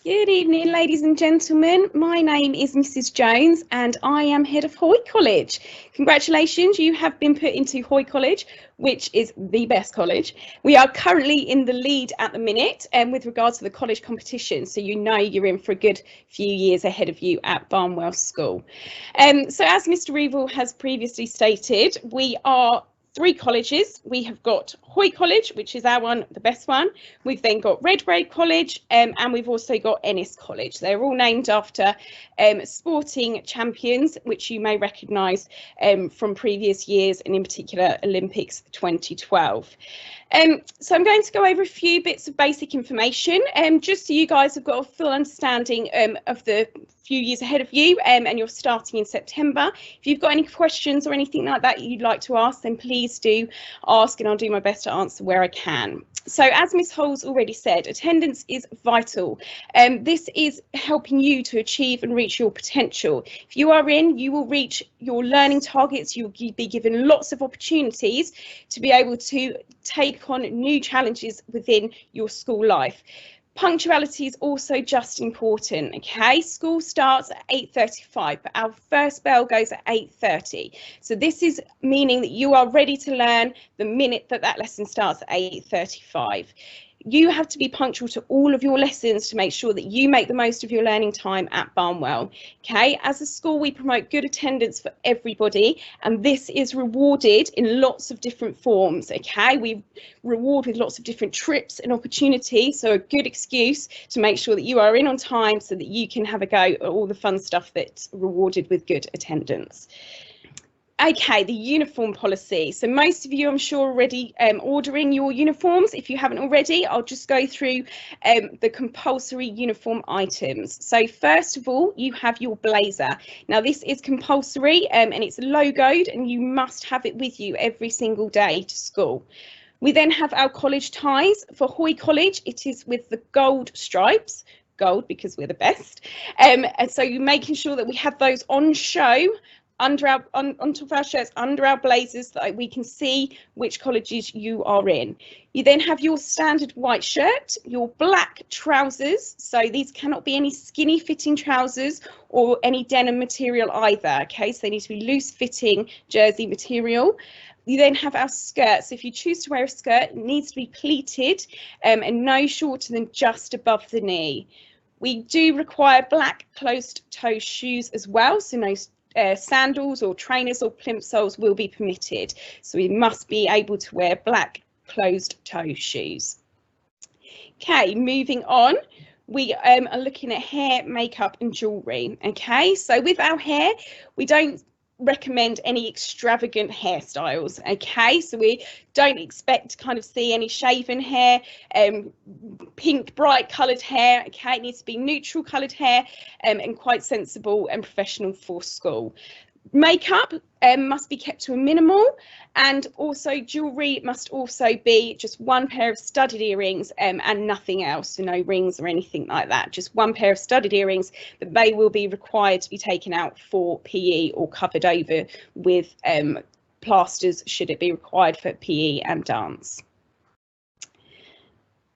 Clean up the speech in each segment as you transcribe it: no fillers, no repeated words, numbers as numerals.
Good evening, ladies and gentlemen. My name is Mrs. Jones and I am head of Hoy College. Congratulations, you have been put into Hoy College, which is the best college. We are currently in the lead at the minute with regards to the college competition, so you know you're in for a good few years ahead of you at Barnwell School. So as Mr. Reevil has previously stated, we are three colleges. We have got Hoy College, which is our one, the best one. We've then got Redgrave College, and we've also got Ennis College. They're all named after sporting champions, which you may recognise from previous years, and in particular Olympics 2012. So I'm going to go over a few bits of basic information, just so you guys have got a full understanding of the few years ahead of you, and you're starting in September. If you've got any questions or anything like that you'd like to ask, then please do ask and I'll do my best to answer where I can. So as Miss Holes already said, attendance is vital. This is helping you to achieve and reach your potential. If you are in, you will reach your learning targets. You'll be given lots of opportunities to be able to take on new challenges within your school life. Punctuality is also just important, okay? School starts at 8:35, but our first bell goes at 8:30. So this is meaning that you are ready to learn the minute that that lesson starts at 8:35. You have to be punctual to all of your lessons to make sure that you make the most of your learning time at Barnwell. Okay, as a school, we promote good attendance for everybody, and this is rewarded in lots of different forms. Okay, we reward with lots of different trips and opportunities, so a good excuse to make sure that you are in on time so that you can have a go at all the fun stuff that's rewarded with good attendance. Okay, the uniform policy. So most of you, I'm sure, already ordering your uniforms. If you haven't already, I'll just go through the compulsory uniform items. So first of all, you have your blazer. Now this is compulsory and it's logoed and you must have it with you every single day to school. We then have our college ties. For Hoy College, it is with the gold stripes. Gold because we're the best. And so you're making sure that we have those on show under our on top of our shirts, under our blazers, so that we can see which colleges you are in. You then have your standard white shirt, your black trousers, so these cannot be any skinny fitting trousers or any denim material either, okay, so they need to be loose fitting jersey material. You then have our skirts. So if you choose to wear a skirt, it needs to be pleated and no shorter than just above the knee. We do require black closed-toe shoes as well, so no sandals or trainers or plimp soles will be permitted. So we must be able to wear black closed-toe shoes. Okay, moving on. We are looking at hair, makeup and jewellery. Okay, so with our hair, we don't recommend any extravagant hairstyles. Okay, so we don't expect to kind of see any shaven hair, pink bright coloured hair. Okay, it needs to be neutral coloured hair and quite sensible and professional for school. Makeup must be kept to a minimal, and also jewellery must also be just one pair of studded earrings and nothing else, so no rings or anything like that, just one pair of studded earrings, but they will be required to be taken out for PE or covered over with plasters should it be required for PE and dance.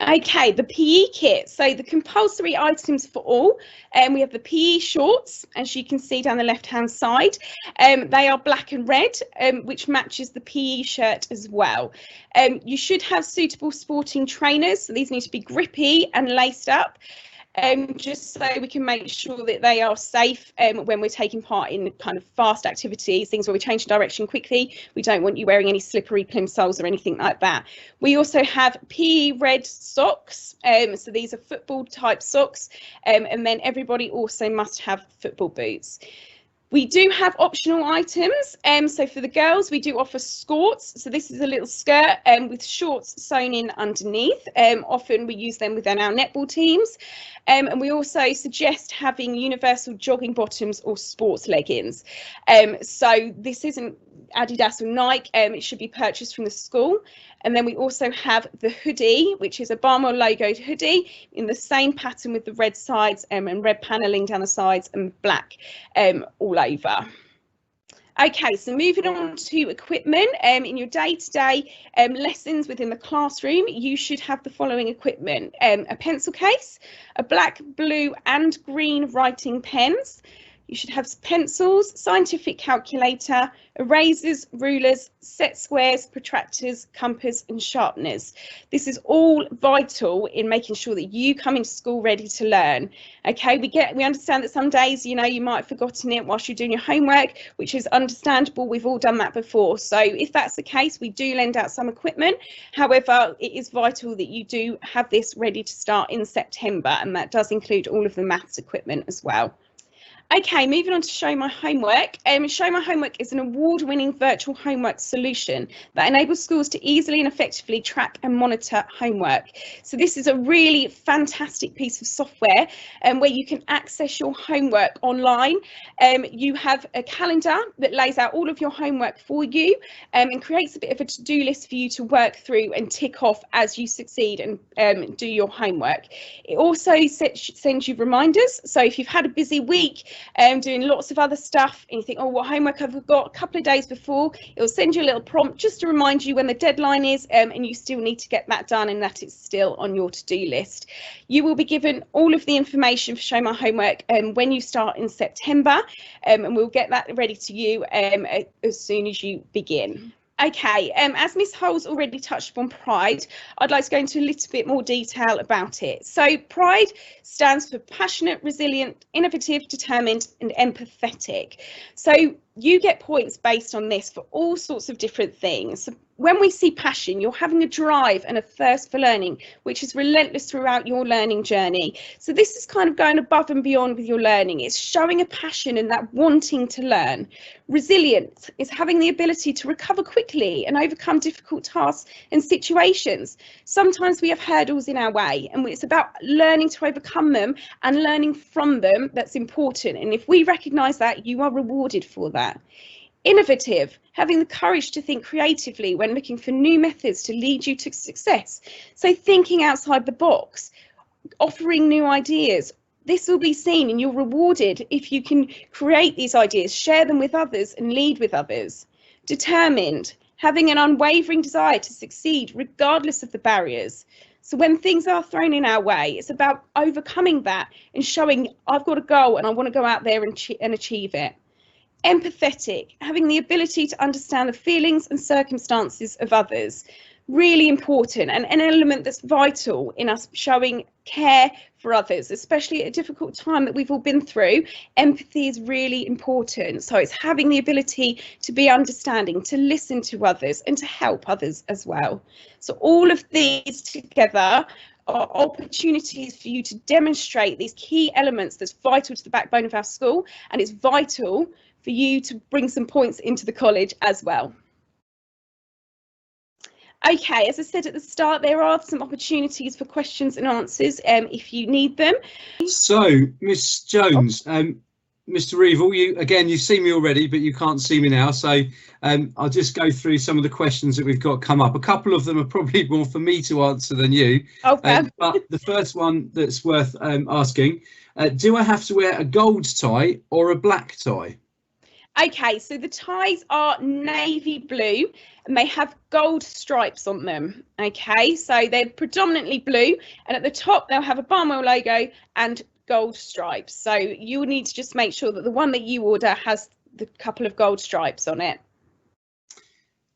Okay, the PE kit. So the compulsory items for all, we have the PE shorts, as you can see down the left-hand side. They are black and red, which matches the PE shirt as well. You should have suitable sporting trainers, so these need to be grippy and laced up. Just so we can make sure that they are safe when we're taking part in kind of fast activities, things where we change direction quickly. We don't want you wearing any slippery plimsolls or anything like that. We also have PE red socks, so these are football type socks, and then everybody also must have football boots. We do have optional items, so for the girls we do offer skirts, so this is a little skirt with shorts sewn in underneath. Often we use them within our netball teams, and we also suggest having universal jogging bottoms or sports leggings. So this isn't Adidas or Nike, it should be purchased from the school. And then we also have the hoodie, which is a Barnwell logoed hoodie in the same pattern with the red sides and red panelling down the sides and black all over. Okay, so moving on to equipment, in your day-to-day lessons within the classroom, you should have the following equipment: a pencil case, a black, blue and green writing pens. You should have pencils, scientific calculator, erasers, rulers, set squares, protractors, compass and sharpeners. This is all vital in making sure that you come into school ready to learn. Okay, we understand that some days, you might have forgotten it whilst you're doing your homework, which is understandable. We've all done that before. So if that's the case, we do lend out some equipment. However, it is vital that you do have this ready to start in September, and that does include all of the maths equipment as well. Okay, moving on to Show My Homework. Show My Homework is an award-winning virtual homework solution that enables schools to easily and effectively track and monitor homework. So this is a really fantastic piece of software where you can access your homework online. You have a calendar that lays out all of your homework for you and creates a bit of a to-do list for you to work through and tick off as you succeed and do your homework. It also sends you reminders. So if you've had a busy week, doing lots of other stuff and you think, oh, what homework have I got, a couple of days before, it will send you a little prompt just to remind you when the deadline is and you still need to get that done and that it's still on your to-do list. You will be given all of the information for Show My Homework when you start in September, and we'll get that ready to you as soon as you begin. Okay, as Miss Hull's already touched upon Pride, I'd like to go into a little bit more detail about it. So Pride stands for passionate, resilient, innovative, determined and empathetic. So you get points based on this for all sorts of different things. So when we see passion, you're having a drive and a thirst for learning, which is relentless throughout your learning journey. So this is kind of going above and beyond with your learning. It's showing a passion and that wanting to learn. Resilient is having the ability to recover quickly and overcome difficult tasks and situations. Sometimes we have hurdles in our way, and it's about learning to overcome them and learning from them. That's important. And if we recognise that, you are rewarded for that. Innovative, having the courage to think creatively when looking for new methods to lead you to success. So thinking outside the box, offering new ideas. This will be seen and you're rewarded if you can create these ideas, share them with others and lead with others. Determined, having an unwavering desire to succeed regardless of the barriers. So when things are thrown in our way, it's about overcoming that and showing I've got a goal and I want to go out there and achieve it. Empathetic, having the ability to understand the feelings and circumstances of others. Really important and an element that's vital in us showing care for others, especially at a difficult time that we've all been through. Empathy is really important. So it's having the ability to be understanding, to listen to others and to help others as well. So all of these together are opportunities for you to demonstrate these key elements that's vital to the backbone of our school, and it's vital for you to bring some points into the college as well. Okay, as I said at the start, there are some opportunities for questions and answers if you need them. So, Miss Jones, Mr. Reevil, you've seen me already, but you can't see me now. So I'll just go through some of the questions that we've got come up. A couple of them are probably more for me to answer than you. Okay. But the first one that's worth asking, do I have to wear a gold tie or a black tie? Okay, so the ties are navy blue and they have gold stripes on them. Okay, so they're predominantly blue, and at the top they'll have a Barnwell logo and gold stripes. So you need to just make sure that the one that you order has the couple of gold stripes on it.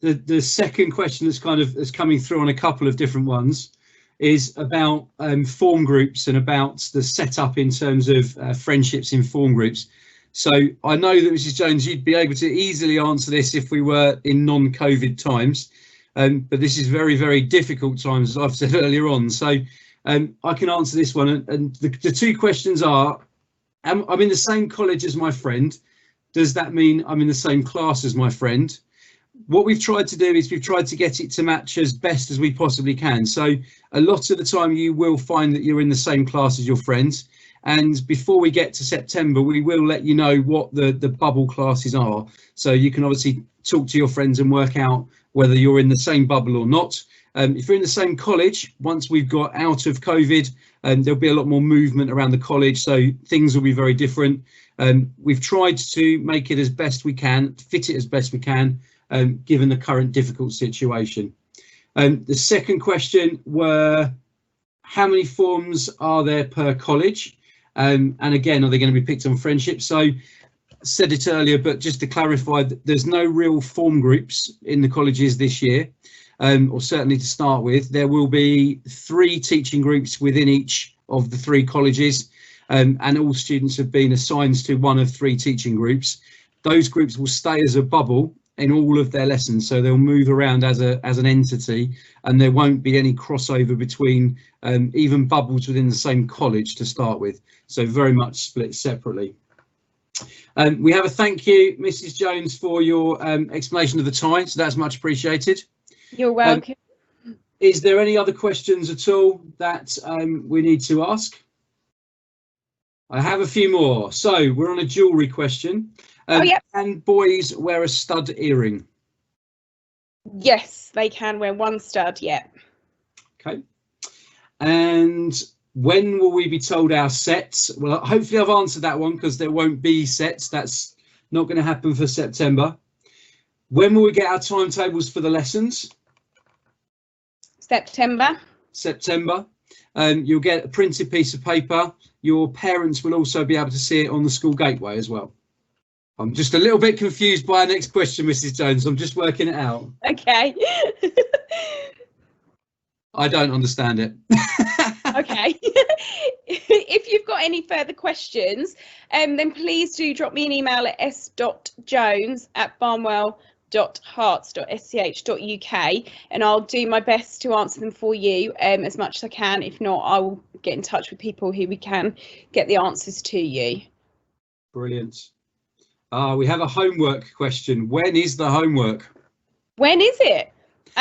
The second question that's coming through on a couple of different ones is about form groups and about the setup in terms of friendships in form groups. So I know that Mrs. Jones, you'd be able to easily answer this if we were in non-COVID times, but this is very, very difficult times, as I've said earlier on. So I can answer this one. And the two questions are, I'm in the same college as my friend. Does that mean I'm in the same class as my friend? What we've tried to do is we've tried to get it to match as best as we possibly can. So a lot of the time you will find that you're in the same class as your friends. And before we get to September, we will let you know what the bubble classes are. So you can obviously talk to your friends and work out whether you're in the same bubble or not. If you're in the same college, once we've got out of COVID, there'll be a lot more movement around the college, so things will be very different. We've tried to make it as best we can, fit it as best we can, given the current difficult situation. The second question were, how many forms are there per college? And again, are they going to be picked on friendship? So said it earlier, but just to clarify, there's no real form groups in the colleges this year, or certainly to start with. There will be 3 teaching groups within each of the 3 colleges, and all students have been assigned to one of 3 teaching groups. Those groups will stay as a bubble in all of their lessons, so they'll move around as an entity, and there won't be any crossover between even bubbles within the same college to start with, so very much split separately. We have a thank you, Mrs. Jones, for your explanation of the tie, so that's much appreciated. You're welcome. Is there any other questions at all that we need to ask? I have a few more. So we're on a jewellery question. Yep. Can boys wear a stud earring? Yes, they can wear 1 stud, yeah. Okay. And when will we be told our sets? Well, hopefully I've answered that one, because there won't be sets. That's not going to happen for September. When will we get our timetables for the lessons? September. September. You'll get a printed piece of paper. Your parents will also be able to see it on the school gateway as well. I'm just a little bit confused by our next question, Mrs. Jones. I'm just working it out. Okay. I don't understand it. Okay. If you've got any further questions, then please do drop me an email at s.jones@barnwell.hearts.sch.uk, and I'll do my best to answer them for you as much as I can. If not, I will get in touch with people who we can get the answers to you. Brilliant. We have a homework question. When is the homework? When is it?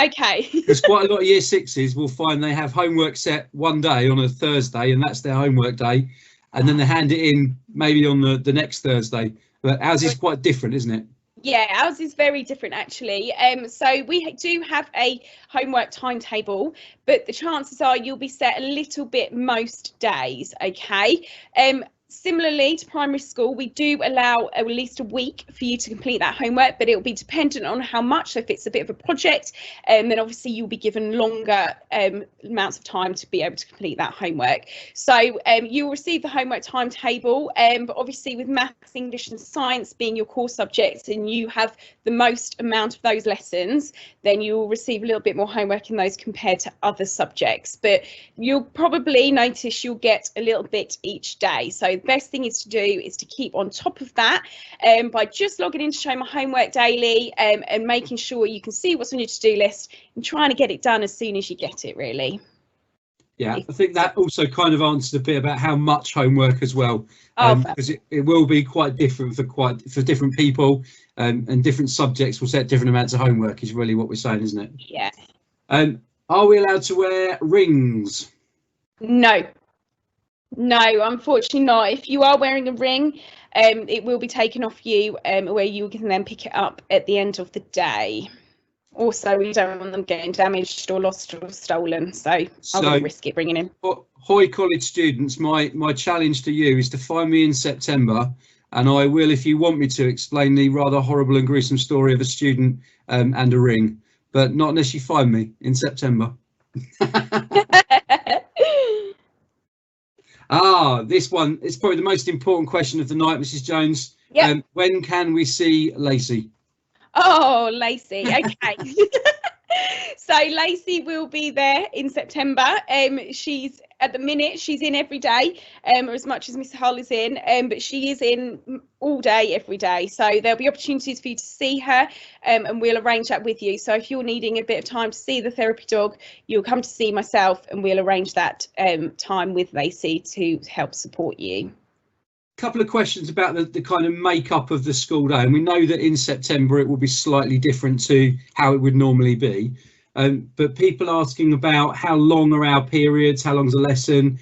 Okay. Because quite a lot of year 6s will find they have homework set one day on a Thursday, and that's their homework day, and then they hand it in maybe on the next Thursday. But ours is quite different, isn't it? Yeah, ours is very different actually. So we do have a homework timetable, but the chances are you'll be set a little bit most days, okay? Similarly to primary school, we do allow at least a week for you to complete that homework, but it will be dependent on how much. So if it's a bit of a project, then obviously you'll be given longer amounts of time to be able to complete that homework. So you will receive the homework timetable, but obviously with maths, English and science being your core subjects, and you have the most amount of those lessons, then you will receive a little bit more homework in those compared to other subjects. But you'll probably notice you'll get a little bit each day. So the best thing is to do is to keep on top of that by just logging in to Show My Homework daily, and making sure you can see what's on your to-do list and trying to get it done as soon as you get it, really. Yeah, I think that also kind of answers a bit about how much homework as well, because it will be quite different for different people, and different subjects will set different amounts of homework is really what we're saying, isn't it? Yeah. Are we allowed to wear rings? No, unfortunately not. If you are wearing a ring, it will be taken off you, where you can then pick it up at the end of the day. Also, we don't want them getting damaged or lost or stolen, so I wouldn't risk it bringing in. Hoy College students, my challenge to you is to find me in September, and I will, if you want me to, explain the rather horrible and gruesome story of a student and a ring, but not unless you find me in September. This one is probably the most important question of the night, Mrs. Jones. Yep. When can we see Lacey? Oh, Lacey, okay. So Lacey will be there in September. She's at the minute, she's in every day, as much as Miss Hull is in, but she is in all day, every day. So there'll be opportunities for you to see her, and we'll arrange that with you. So if you're needing a bit of time to see the therapy dog, you'll come to see myself, and we'll arrange that time with Lacey to help support you. Couple of questions about the kind of makeup of the school day, and we know that in September it will be slightly different to how it would normally be, but people asking about how long are our periods, how long's a lesson,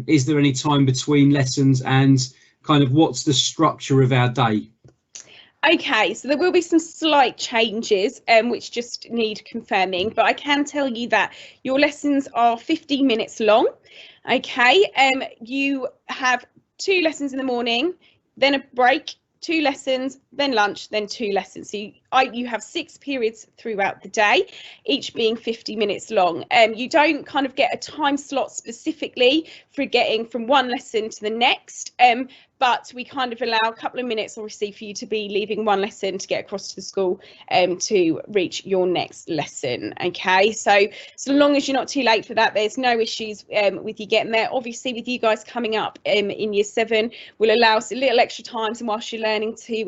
is there any time between lessons, and kind of what's the structure of our day? Okay, so there will be some slight changes which just need confirming, but I can tell you that your lessons are 15 minutes long. Okay, you have 2 lessons in the morning, then a break, 2 lessons, then lunch, then 2 lessons. So you have 6 periods throughout the day, each being 50 minutes long. You don't kind of get a time slot specifically for getting from one lesson to the next, but we kind of allow a couple of minutes, obviously, for you to be leaving one lesson to get across to the school to reach your next lesson. Okay, so long as you're not too late for that, there's no issues with you getting there. Obviously, with you guys coming up in year 7, will allow us a little extra times, and whilst you're learning to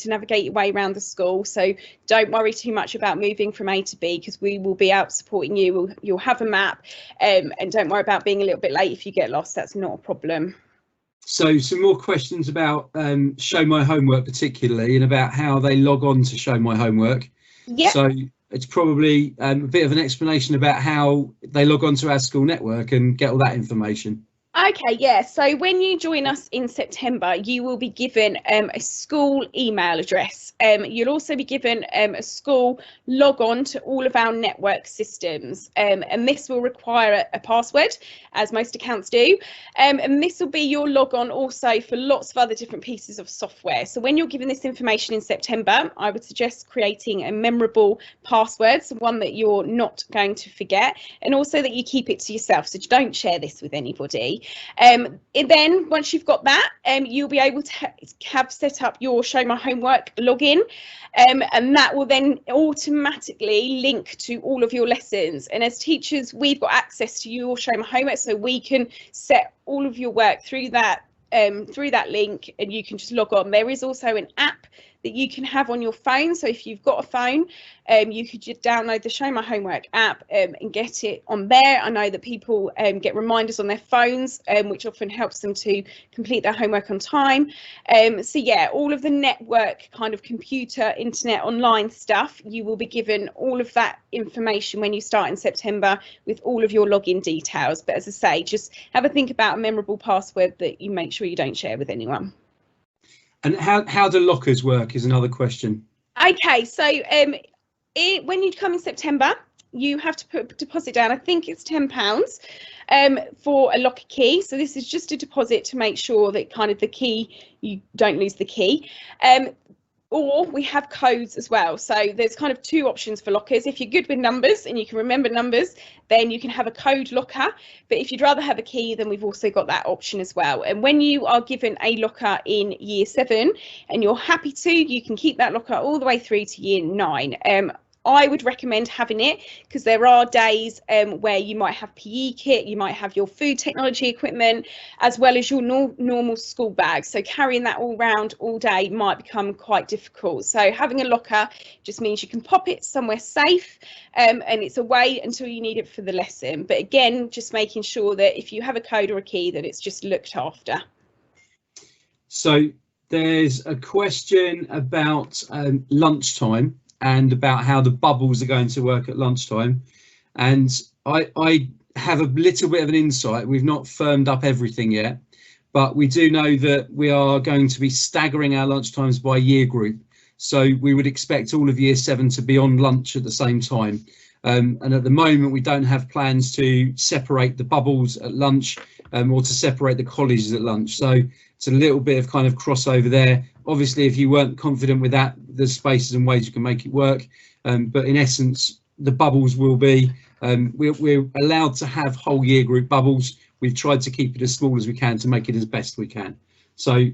navigate your way around the school. So don't worry too much about moving from A to B, because we will be out supporting you. You'll have a map, and don't worry about being a little bit late if you get lost. That's not a problem. So some more questions about Show My Homework particularly, and about how they log on to Show My Homework. Yeah. So it's probably a bit of an explanation about how they log on to our school network and get all that information. Okay, yeah, so when you join us in September, you will be given a school email address. You'll also be given a school log on to all of our network systems, and this will require a password, as most accounts do, and this will be your log on also for lots of other different pieces of software. So when you're given this information in September, I would suggest creating a memorable password, so one that you're not going to forget, and also that you keep it to yourself, so don't share this with anybody. Then once you've got that, you'll be able to have set up your Show My Homework login, and that will then automatically link to all of your lessons. And as teachers, we've got access to your Show My Homework, so we can set all of your work through that link, and you can just log on. There is also an app that you can have on your phone, so if you've got a phone, you could just download the Show My Homework app and get it on there. I know that people get reminders on their phones, which often helps them to complete their homework on time. So yeah, all of the network kind of computer, internet, online stuff, you will be given all of that information when you start in September with all of your login details. But as I say, just have a think about a memorable password that you make sure you don't share with anyone. And how do lockers work is another question. Okay, so when you come in September, you have to put a deposit down. I think it's £10 for a locker key. So this is just a deposit to make sure that kind of the key, you don't lose the key. Or we have codes as well. So there's kind of 2 options for lockers. If you're good with numbers and you can remember numbers, then you can have a code locker. But if you'd rather have a key, then we've also got that option as well. And when you are given a locker in year 7 and you're happy to, you can keep that locker all the way through to year 9. I would recommend having it because there are days where you might have PE kit, you might have your food technology equipment, as well as your normal school bag. So carrying that all around all day might become quite difficult. So having a locker just means you can pop it somewhere safe, and it's away until you need it for the lesson. But again, just making sure that if you have a code or a key, that it's just looked after. So there's a question about lunchtime, and about how the bubbles are going to work at lunchtime. And I have a little bit of an insight. We've not firmed up everything yet, but we do know that we are going to be staggering our lunchtimes by year group. So we would expect all of year 7 to be on lunch at the same time. And at the moment, we don't have plans to separate the bubbles at lunch or to separate the colleges at lunch. So it's a little bit of kind of crossover there. Obviously, if you weren't confident with that, there's spaces and ways you can make it work. But in essence, the bubbles will be, we're allowed to have whole year group bubbles. We've tried to keep it as small as we can to make it as best we can. So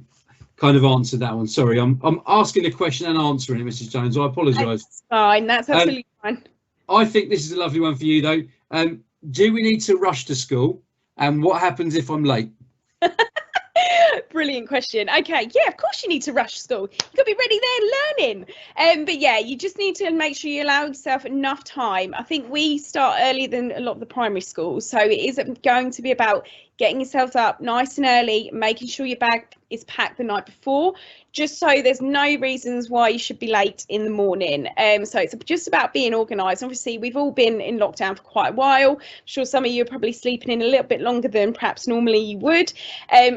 kind of answered that one. Sorry, I'm asking a question and answering it, Mrs. Jones. I apologise. That's fine. That's absolutely fine. I think this is a lovely one for you, though. Do we need to rush to school? And what happens if I'm late? Brilliant question. Okay, yeah, of course you need to rush school. You've got to be ready there learning. But yeah, you just need to make sure you allow yourself enough time. I think we start earlier than a lot of the primary schools, so it is going to be about getting yourselves up nice and early, making sure your bag is packed the night before, just so there's no reasons why you should be late in the morning. So it's just about being organised. Obviously, we've all been in lockdown for quite a while. I'm sure some of you are probably sleeping in a little bit longer than perhaps normally you would.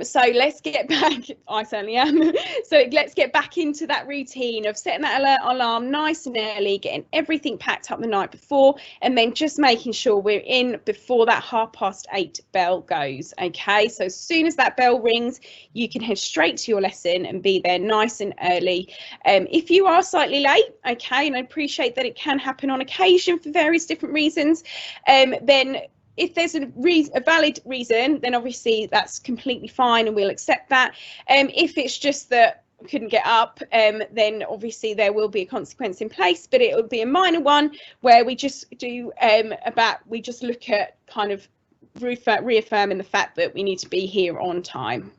So let's get back, I certainly am. So let's get back into that routine of setting that alarm nice and early, getting everything packed up the night before, and then just making sure we're in before that 8:30 bell goes. Okay, so as soon as that bell rings, you can head straight to your lesson and be there nice and early. If you are slightly late, okay, and I appreciate that it can happen on occasion for various different reasons, then if there's a valid reason, then obviously that's completely fine and we'll accept that. If it's just that I couldn't get up, then obviously there will be a consequence in place, but it will be a minor one where we just do we just look at kind of reaffirming the fact that we need to be here on time.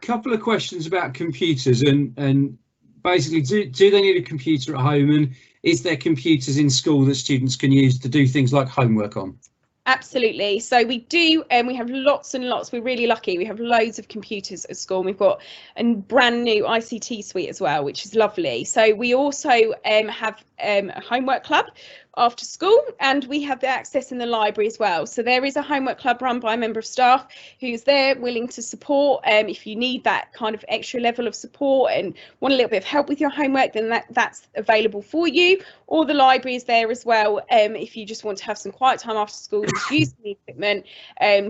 Couple of questions about computers and basically do they need a computer at home, and is there computers in school that students can use to do things like homework on? Absolutely. So we do, and we have lots and lots. We're really lucky. We have loads of computers at school. And we've got a brand new ICT suite as well, which is lovely. So we also have a homework club after school, and we have the access in the library as well. So there is a homework club run by a member of staff who's there willing to support. If you need that kind of extra level of support and want a little bit of help with your homework, then that's available for you. Or the library is there as well, if you just want to have some quiet time after school, just use the equipment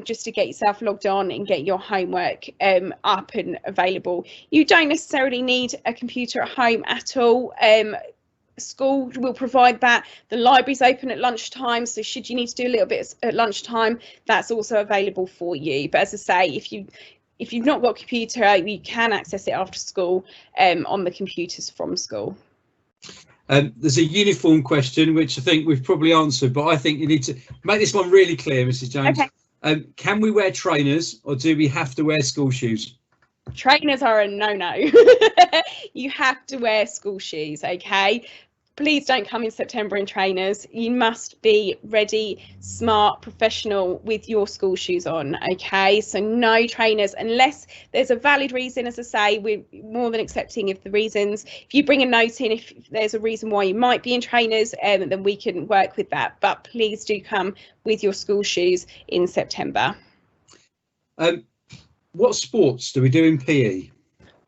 just to get yourself logged on and get your homework up and available. You don't necessarily need a computer at home at all. School will provide that. The library's open at lunchtime, so should you need to do a little bit at lunchtime, that's also available for you. But as I say, if you've not got a computer, you can access it after school on the computers from school. There's a uniform question which I think we've probably answered, but I think you need to make this one really clear, Mrs. Jones. Okay. Can we wear trainers, or do we have to wear school shoes? Trainers are a no-no. You have to wear school shoes, okay? Please don't come in September in trainers. You must be ready, smart, professional with your school shoes on, okay? So no trainers unless there's a valid reason. As I say, we're more than accepting of the reasons. If you bring a note in, if there's a reason why you might be in trainers, then we can work with that. But please do come with your school shoes in September. What sports do we do in PE?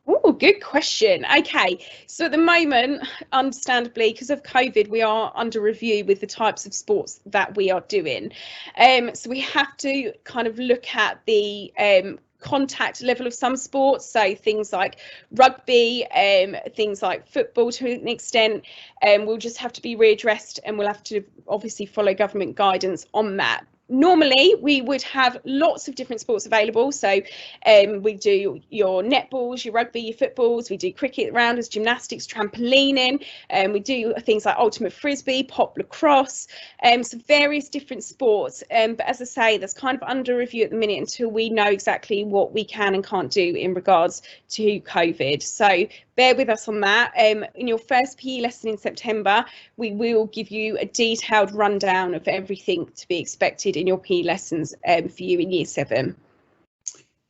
Oh, good question. Okay, so at the moment, understandably, because of COVID, we are under review with the types of sports that we are doing. So we have to kind of look at the contact level of some sports, so things like rugby, things like football to an extent, will just have to be readdressed, and we'll have to obviously follow government guidance on that. Normally we would have lots of different sports available, so we do your netballs, your rugby, your footballs, we do cricket rounders, gymnastics, trampolining, and we do things like ultimate frisbee, pop lacrosse, so various different sports, but as I say, that's kind of under review at the minute until we know exactly what we can and can't do in regards to COVID. So bear with us on that. In your first PE lesson in September, we will give you a detailed rundown of everything to be expected in your PE lessons for you in year 7.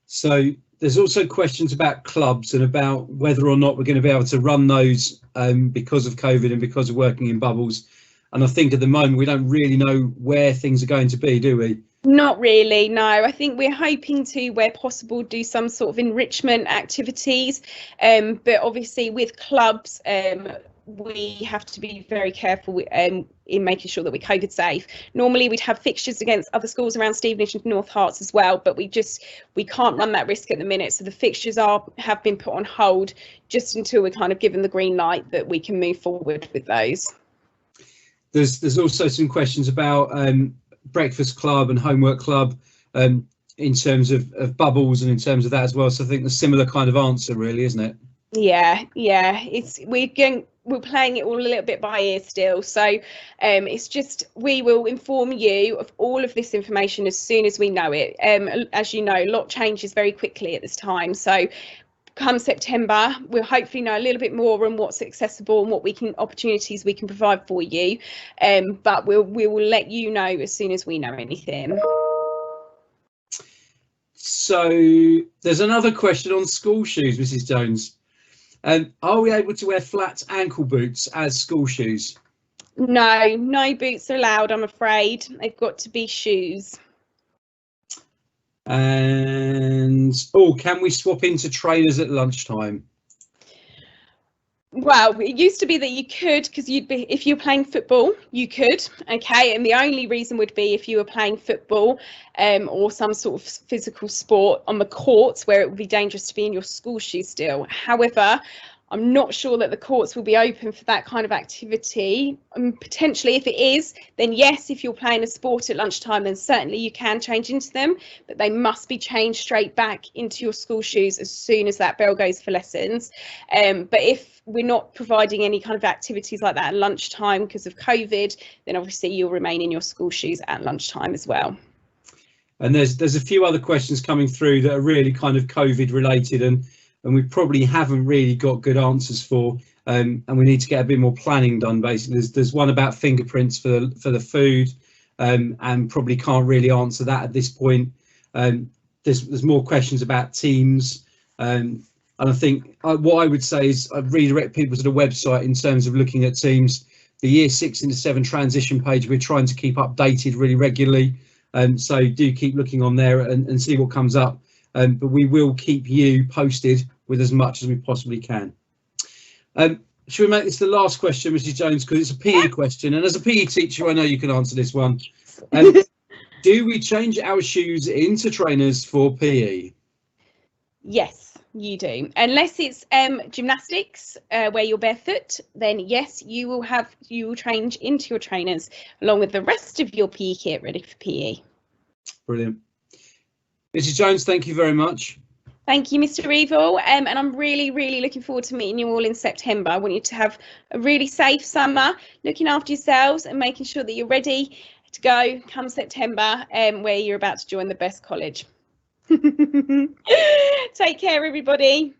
So there's also questions about clubs and about whether or not we're going to be able to run those because of COVID and because of working in bubbles. And I think at the moment we don't really know where things are going to be, do we? Not really, no. I think we're hoping to, where possible, do some sort of enrichment activities, but obviously with clubs, we have to be very careful in making sure that we're COVID safe. Normally we'd have fixtures against other schools around Stevenage and North Herts as well, but we can't run that risk at the minute, so the fixtures have been put on hold just until we're kind of given the green light that we can move forward with those. There's also some questions about breakfast club and homework club in terms of bubbles and in terms of that as well, so I think the similar kind of answer really, isn't it? Yeah, we're playing it all a little bit by ear still, so it's just, we will inform you of all of this information as soon as we know it. As you know, a lot changes very quickly at this time, so come September we'll hopefully know a little bit more on what's accessible and what opportunities we can provide for you, but we will let you know as soon as we know anything. So there's another question on school shoes, Mrs. Jones. Are we able to wear flat ankle boots as school shoes? No, no boots are allowed, I'm afraid. They've got to be shoes. And can we swap into trainers at lunchtime? Well, it used to be that you could, because if you're playing football, you could, okay, and the only reason would be if you were playing football or some sort of physical sport on the courts where it would be dangerous to be in your school shoes still. However, I'm not sure that the courts will be open for that kind of activity. Potentially, if it is, then yes, if you're playing a sport at lunchtime, then certainly you can change into them, but they must be changed straight back into your school shoes as soon as that bell goes for lessons. But if we're not providing any kind of activities like that at lunchtime because of COVID, then obviously you'll remain in your school shoes at lunchtime as well. And there's a few other questions coming through that are really kind of COVID related and we probably haven't really got good answers for, and we need to get a bit more planning done. Basically, there's one about fingerprints for the food, and probably can't really answer that at this point. There's more questions about teams, and I think what I would say is I'd redirect people to the website in terms of looking at teams. The Year 6 into 7 transition page we're trying to keep updated really regularly, so do keep looking on there and see what comes up. But we will keep you posted with as much as we possibly can. Should we make this the last question, Mrs. Jones, because it's a PE question, and as a PE teacher I know you can answer this one. Do we change our shoes into trainers for PE? Yes, you do. Unless it's gymnastics where you're barefoot, then yes, you will change into your trainers along with the rest of your PE kit ready for PE. Brilliant. Mrs. Jones, thank you very much. Thank you, Mr. Evil, and I'm really, really looking forward to meeting you all in September. I want you to have a really safe summer, looking after yourselves and making sure that you're ready to go come September, where you're about to join the best college. Take care, everybody.